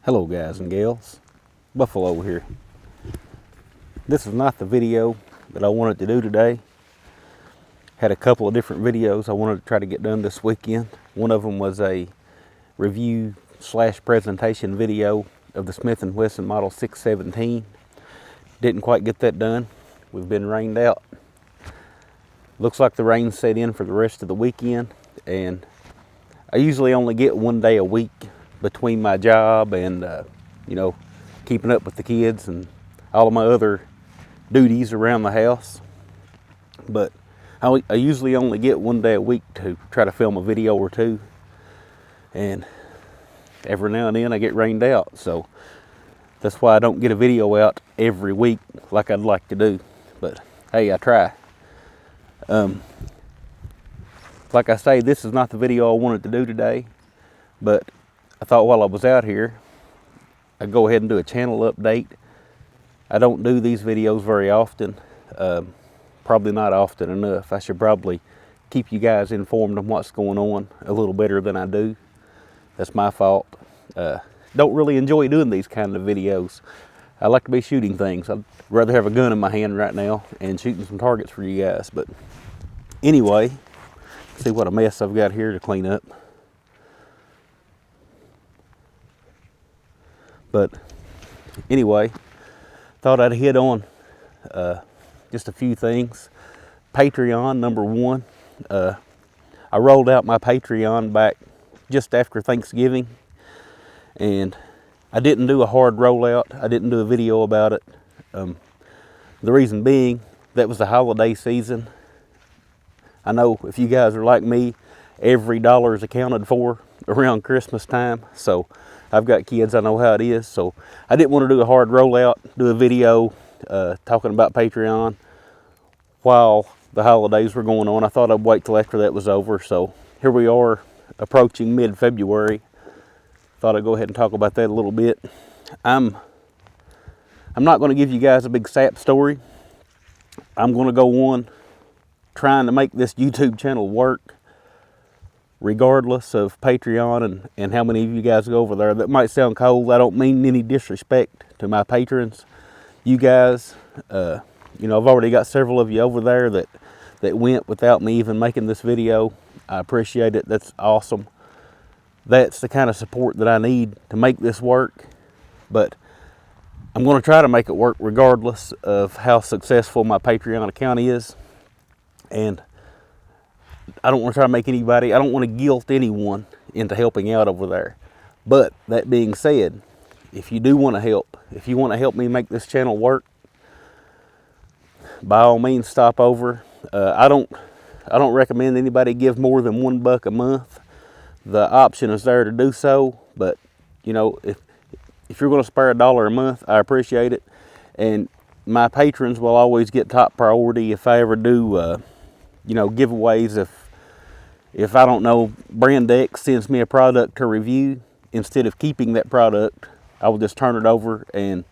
Hello guys and gals, Buffalo here. This is not the video that I wanted to do today. Had a couple of different videos I wanted to try to get done this weekend. One of them was a review / presentation video of the Smith & Wesson Model 617. Didn't quite get that done. We've been rained out. Looks like the rain set in for the rest of the weekend, and I usually only get one day a week between my job and keeping up with the kids and all of my other duties around the house. But I usually only get one day a week to try to film a video or two, and every now and then I get rained out, so that's why I don't get a video out every week like I'd like to do. But hey, I try. Like I say, this is not the video I wanted to do today, but I thought while I was out here, I'd go ahead and do a channel update. I don't do these videos very often, probably not often enough. I should probably keep you guys informed on what's going on a little better than I do. That's my fault. Don't really enjoy doing these kind of videos. I like to be shooting things. I'd rather have a gun in my hand right now and shooting some targets for you guys. But anyway, see what a mess I've got here to clean up. But anyway, thought I'd hit on just a few things. Patreon, number one. I rolled out my Patreon back just after Thanksgiving, and I didn't do a hard rollout. I didn't do a video about it. The reason being, that was the holiday season. I know if you guys are like me, every dollar is accounted for around Christmas time. So I've got kids, I know how it is. So I didn't want to do a hard rollout, do a video talking about Patreon while the holidays were going on. I thought I'd wait till after that was over. So here we are approaching mid-February. Thought I'd go ahead and talk about that a little bit. I'm not going to give you guys a big sap story. I'm going to go on trying to make this YouTube channel work regardless of Patreon and how many of you guys go over there. That might sound cold. I don't mean any disrespect to my patrons. You guys, I've already got several of you over there that went without me even making this video. I appreciate it. That's awesome. That's the kind of support that I need to make this work. But I'm going to try to make it work regardless of how successful my Patreon account is. And I don't want to try to make anybody, I don't want to guilt anyone into helping out over there. But that being said, if you do want to help, if you want to help me make this channel work, by all means stop over. I don't recommend anybody give more than $1 a month. The option is there to do so, but if you're going to spare $1 a month, I appreciate it. And my patrons will always get top priority if I ever do giveaways. If I don't know, Brand X sends me a product to review, instead of keeping that product, I will just turn it over and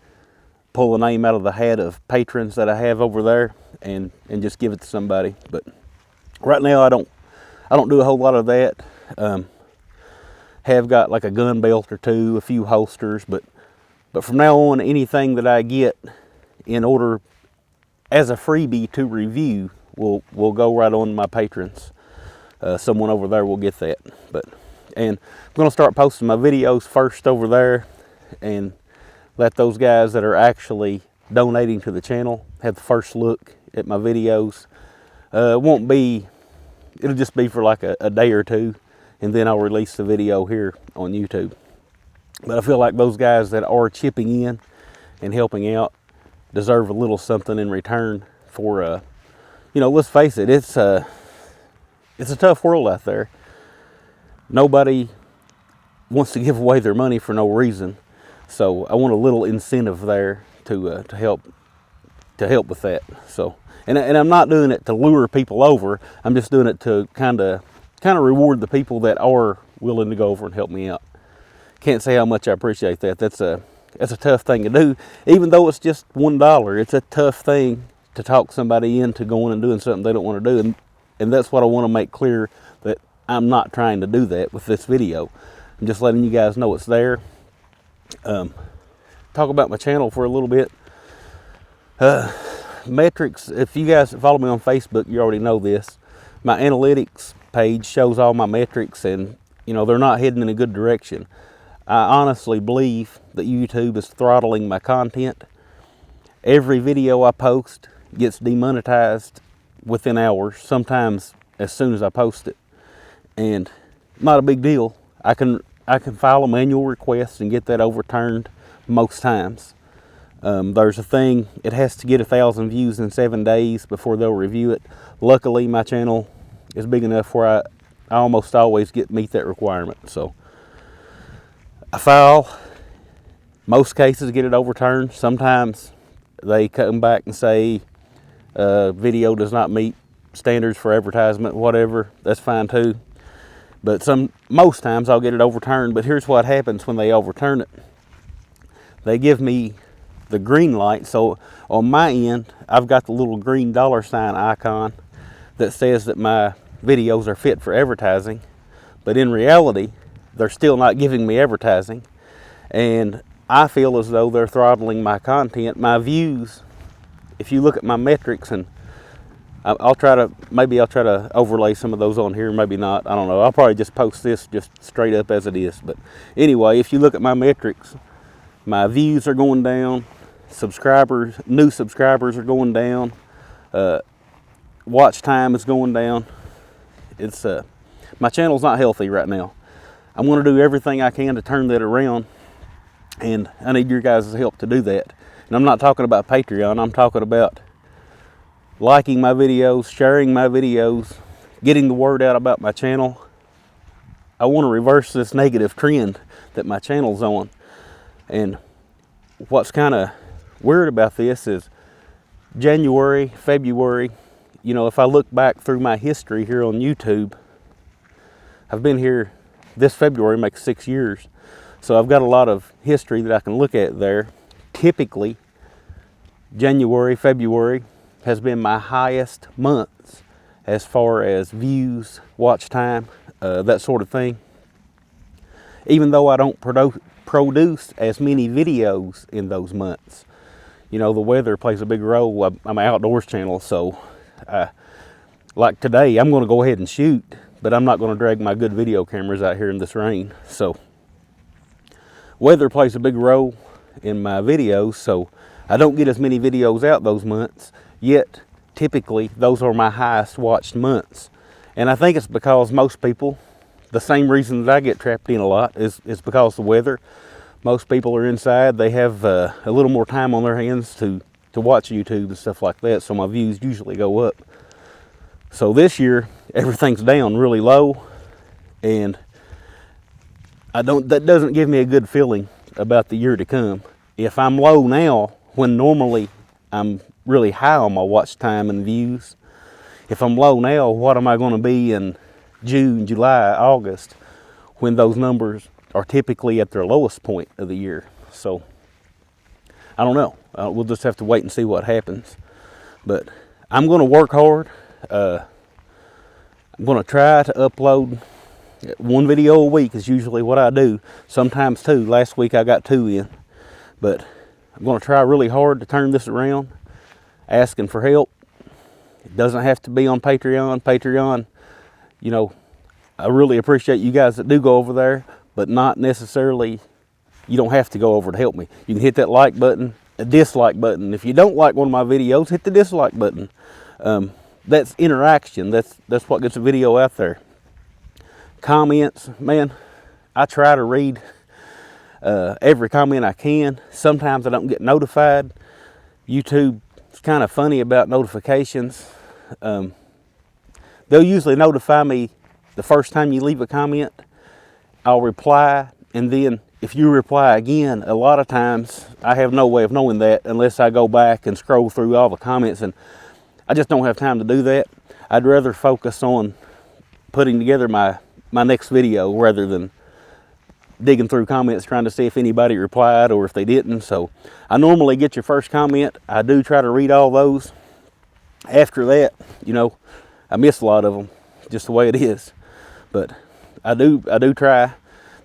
pull a name out of the hat of patrons that I have over there and just give it to somebody. But right now I don't do a whole lot of that. Have got like a gun belt or two, a few holsters, but from now on, anything that I get in order as a freebie to review will go right on my patrons. Someone over there will get that. And I'm going to start posting my videos first over there and let those guys that are actually donating to the channel have the first look at my videos. It'll just be for like a day or two, and then I'll release the video here on YouTube. But I feel like those guys that are chipping in and helping out deserve a little something in return for, let's face it, it's a tough world out there. Nobody wants to give away their money for no reason. So I want a little incentive there to help with that. So and I'm not doing it to lure people over. I'm just doing it to kind of reward the people that are willing to go over and help me out. Can't say how much I appreciate that. That's a tough thing to do. Even though it's just $1, it's a tough thing to talk somebody into going and doing something they don't want to do. And that's what I want to make clear, that I'm not trying to do that with this video. I'm just letting you guys know it's there. Talk about my channel for a little bit. Metrics, if you guys follow me on Facebook, you already know this. My analytics page shows all my metrics, and you know, they're not heading in a good direction. I honestly believe that YouTube is throttling my content. Every video I post gets demonetized within hours, sometimes as soon as I post it. And not a big deal. I can file a manual request and get that overturned most times. There's a thing, it has to get 1,000 views in 7 days before they'll review it. Luckily, my channel is big enough where I almost always meet that requirement. So I file, most cases get it overturned. Sometimes they come back and say video does not meet standards for advertisement, whatever, that's fine too. But most times I'll get it overturned. But here's what happens when they overturn it. They give me the green light. So on my end, I've got the little green $ icon that says that my videos are fit for advertising. But in reality, they're still not giving me advertising. And I feel as though they're throttling my content, my views. If you look at my metrics, and maybe I'll try to overlay some of those on here, maybe not, I don't know. I'll probably just post this just straight up as it is. But anyway, if you look at my metrics, my views are going down, new subscribers are going down, watch time is going down. It's my channel's not healthy right now. I'm going to do everything I can to turn that around, and I need your guys' help to do that. And I'm not talking about Patreon, I'm talking about liking my videos, sharing my videos, getting the word out about my channel. I want to reverse this negative trend that my channel's on. And what's kind of weird about this is January, February, you know, if I look back through my history here on YouTube, I've been here, this February makes 6 years. So I've got a lot of history that I can look at there. Typically, January, February has been my highest months as far as views, watch time, that sort of thing. Even though I don't produce as many videos in those months. You know, the weather plays a big role. I'm an outdoors channel, so like today, I'm going to go ahead and shoot, but I'm not going to drag my good video cameras out here in this rain. So weather plays a big role in my videos, so I don't get as many videos out those months, yet typically those are my highest watched months. And I think it's because most people, the same reason that I get trapped in a lot is because of the weather. Most people are inside, they have a little more time on their hands to watch YouTube and stuff like that, so my views usually go up. So this year, everything's down really low, and that doesn't give me a good feeling about the year to come. If I'm low now, when normally I'm really high on my watch time and views, if I'm low now, what am I going to be in June, July, August, when those numbers are typically at their lowest point of the year? So I don't know. We'll just have to wait and see what happens. But I'm going to work hard. I'm going to try to upload 1 video a week is usually what I do. Sometimes 2. Last week I got 2 in. But I'm going to try really hard to turn this around. Asking for help. It doesn't have to be on Patreon. Patreon, you know, I really appreciate you guys that do go over there, but not necessarily, you don't have to go over to help me. You can hit that like button, a dislike button. If you don't like one of my videos, hit the dislike button. That's interaction. That's what gets a video out there. Comments, man, I try to read every comment I can. Sometimes I don't get notified. YouTube is kind of funny about notifications. They'll usually notify me the first time you leave a comment. I'll reply, and then if you reply again, a lot of times I have no way of knowing that unless I go back and scroll through all the comments, and I just don't have time to do that. I'd rather focus on putting together my next video rather than digging through comments trying to see if anybody replied or if they didn't. So I normally get your first comment. I do try to read all those. After that, you know, I miss a lot of them, just the way it is. But I do try.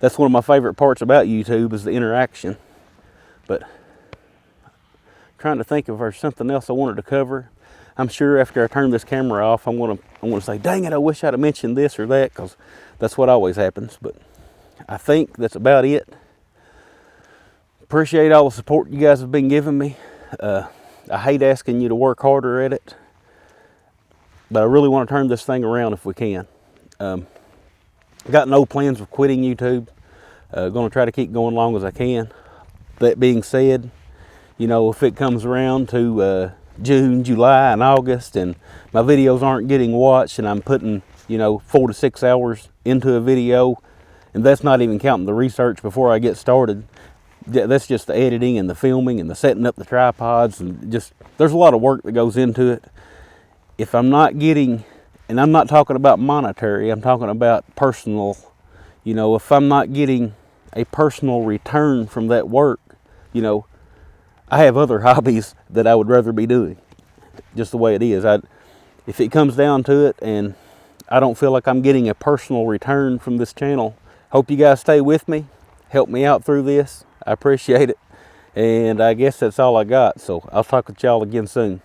That's one of my favorite parts about YouTube is the interaction. But trying to think if there's something else I wanted to cover. I'm sure after I turn this camera off, I'm gonna say, dang it, I wish I'd have mentioned this or that, because that's what always happens. But I think that's about it. Appreciate all the support you guys have been giving me. I hate asking you to work harder at it, but I really want to turn this thing around if we can. Got no plans of quitting YouTube. Going to try to keep going long as I can. That being said, you know, if it comes around to June, July, and August, and my videos aren't getting watched, and I'm putting, you know, 4 to 6 hours into a video, and that's not even counting the research before I get started. That's just the editing and the filming and the setting up the tripods, and just, there's a lot of work that goes into it. If I'm not getting, and I'm not talking about monetary, I'm talking about personal, you know, if I'm not getting a personal return from that work, you know, I have other hobbies that I would rather be doing, just the way it is. If it comes down to it and I don't feel like I'm getting a personal return from this channel, hope you guys stay with me, help me out through this. I appreciate it, and I guess that's all I got, so I'll talk with y'all again soon.